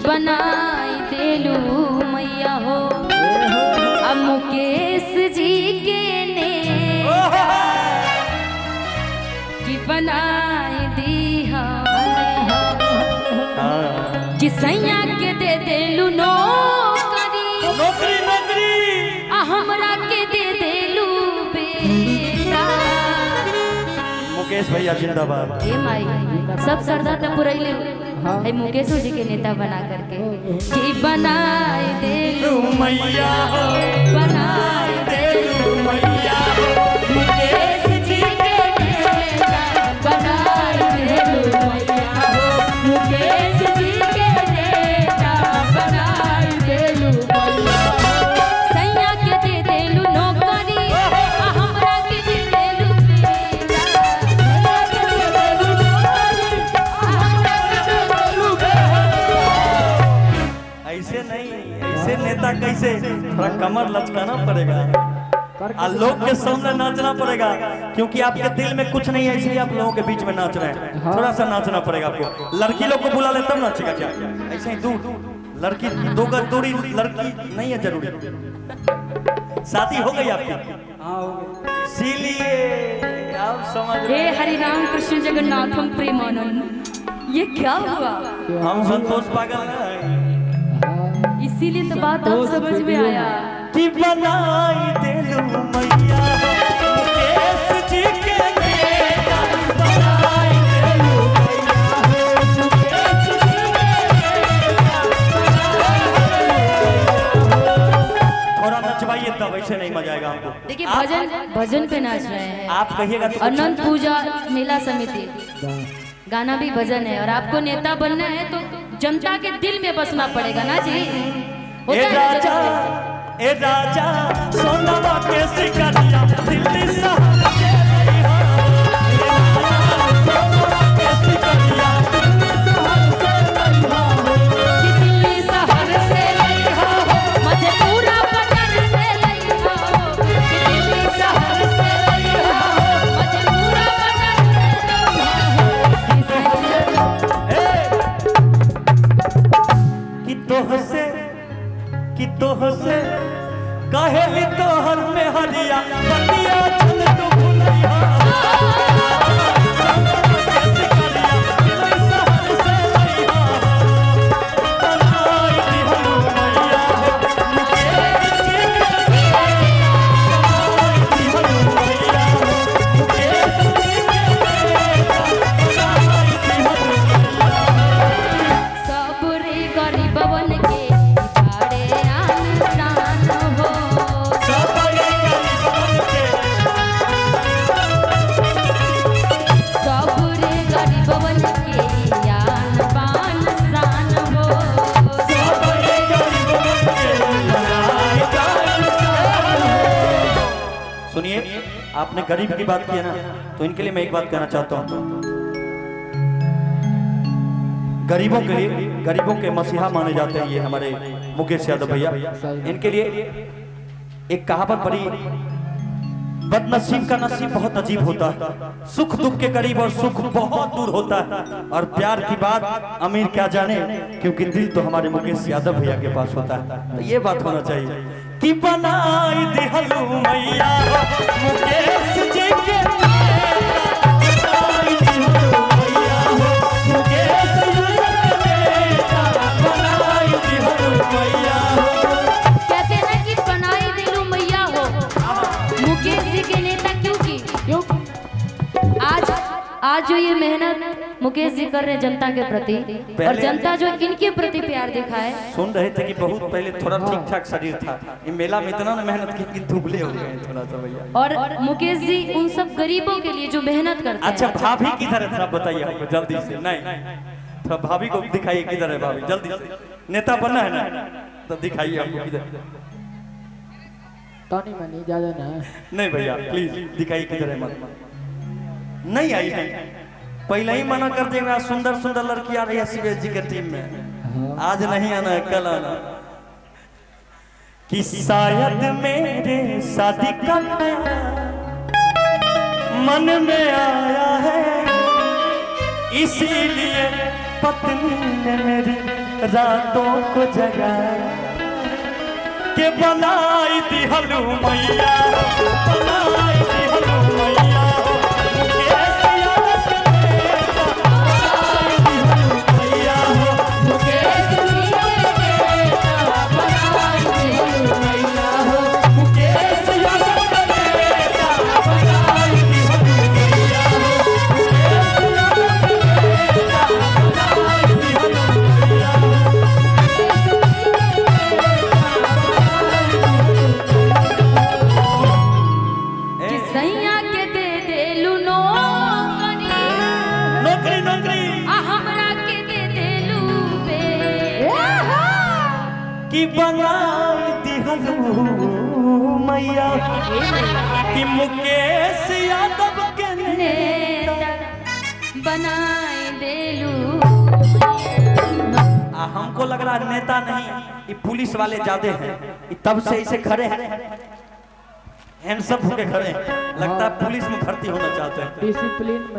बनाई देलू मैया हो अब मुकेश जी के ने कि बनाई दी कि सैया के दे देलू नौकरी हमरा के दे देलू बेटा। मुकेश भैया जिंदाबाद। ए माई सब सरदा तक पुरैले है मुकेश जी के नेता बना करके कि बनाए देलू मैया हो बनाए देलू मैया मुकेश जी के नेता बनाए देलू मैया हो मुकेश जी के नेता बनाए देलू मैया हो सैया के दे देलू नौकरी हमरा के दे देलू बेटा सैया के दे देलू नौकरी हमरा के दे देलू ऐसे नहीं, ऐसे नेता कैसे? थोड़ा कमर लचकाना पड़ेगा और लोग के सामने नाचना पड़ेगा, क्योंकि आपके दिल में कुछ नहीं है इसलिए आप लोगों के बीच में नाच रहे हैं। थोड़ा सा नाचना पड़ेगा आपको। लड़की लोग को बुला ले तब नाचेगा क्या? ऐसे ही दूर लड़की 2 गज दूरी लड़की नहीं है जरूरी। शादी हो गई आपकी? इसीलिए आप समझ हे हरिराम कृष्ण जगन्नाथम प्रेमानंद ये क्या हुआ? हम संतोष पागल हैं, इसीलिए तो बात अब समझ में आया कि बनाई देलू मैया मुकेश जी के नेता बनाई देलू मैया मुकेश जी के नेता। थोड़ा नचवाइए तब, ऐसे नहीं मजा आएगा हमको। देखिए भजन पे नाच रहे हैं आप कहिएगा तो अनंत पूजा मेला समिति गाना भी भजन है और आपको नेता बनना है तो जनता के दिल में बसना पड़ेगा ना जी। ए राजा सोनावा के सिकरिया दिल्ली शहर से लइहा सोनावा के सिकरिया दिल्ली शहर से लइहा हो मधेपुरा पटन से लइहा हो दिल्ली शहर से लइहा हो मधेपुरा पटन से लइहा हो कि तोह से कहेली तोहर में हरिया बतिया चल तू भुलैया आपने गरीब की बात की है ना, तो इनके लिए मैं एक बात कहना चाहता हूँ। गरीबों के लिए, गरीबों के मसीहा माने जाते हैं ये हमारे मुकेश यादव भैया। इनके लिए एक कहावत बड़ी, बदनसीब का नसीब बहुत अजीब होता है, सुख दुख के करीब और सुख बहुत दूर होता है, और प्यार की बात अमीर क्या जाने, क्योंकि दिल तो हमारे मुकेश यादव भैया के पास होता है। तो ये बात होना चाहिए कि बनाई दिहलू मैया मुकेश जी के आज जो ये मेहनत मुकेश जी कर रहे हैं जनता के प्रति, और जनता जो इनके प्रति प्यार दिखाए। सुन रहे थे कि बहुत पहले थोड़ा ठीक ठाक शरीर था, ये मेला में इतना मेहनत की कि दुबले हो गए थोड़ा सा भैया। और मुकेश जी उन सब गरीबों के लिए जो मेहनत करते हैं। अच्छा भाभी किधर है, थोड़ा बताइए हमको जल्दी से। नहीं थोड़ा भाभी को दिखाइए, किधर है भाभी, जल्दी से। नेता बनना है ना, तो दिखाइए हमको किधर। टॉनी मनी ज्यादा ना। नहीं भैया प्लीज दिखाइए किधर है। मत नहीं आई है, पहले ही मना कर देगा। सुंदर सुंदर लड़की आ रही है शिवेश जी के टीम में, आज नहीं आना है कल आना। कि शायद मेरे शादी का मन में आया है, इसीलिए पत्नी ने मेरी रातों को जगा के बनाई दिहलू मैया, बनाई दिहलू मैया, मुकेश यादव के नेता बनाई दिहलू मैया, मुकेश जी के नेता बनाई देलू मैया हो, मुकेश यादव के नेता बनाई दिहलू मैया, मुकेश यादव के नेता बनाई दिहलू मैया। कि सैया के दे देलू नौकरी, नौकरी नौकरी आ हमरा के दे देलू बेटा, की बनाई दिहलू मैया, कि मुकेश यादव के नेता बनाई देलू। हमको लग रहा है नेता नहीं, ये पुलिस वाले ज्यादा हैं, ये तब से इसे खड़े हैं, हैंडसम होके खड़े हैं, लगता है पुलिस में भर्ती होना चाहते हैं। डिसिप्लिन में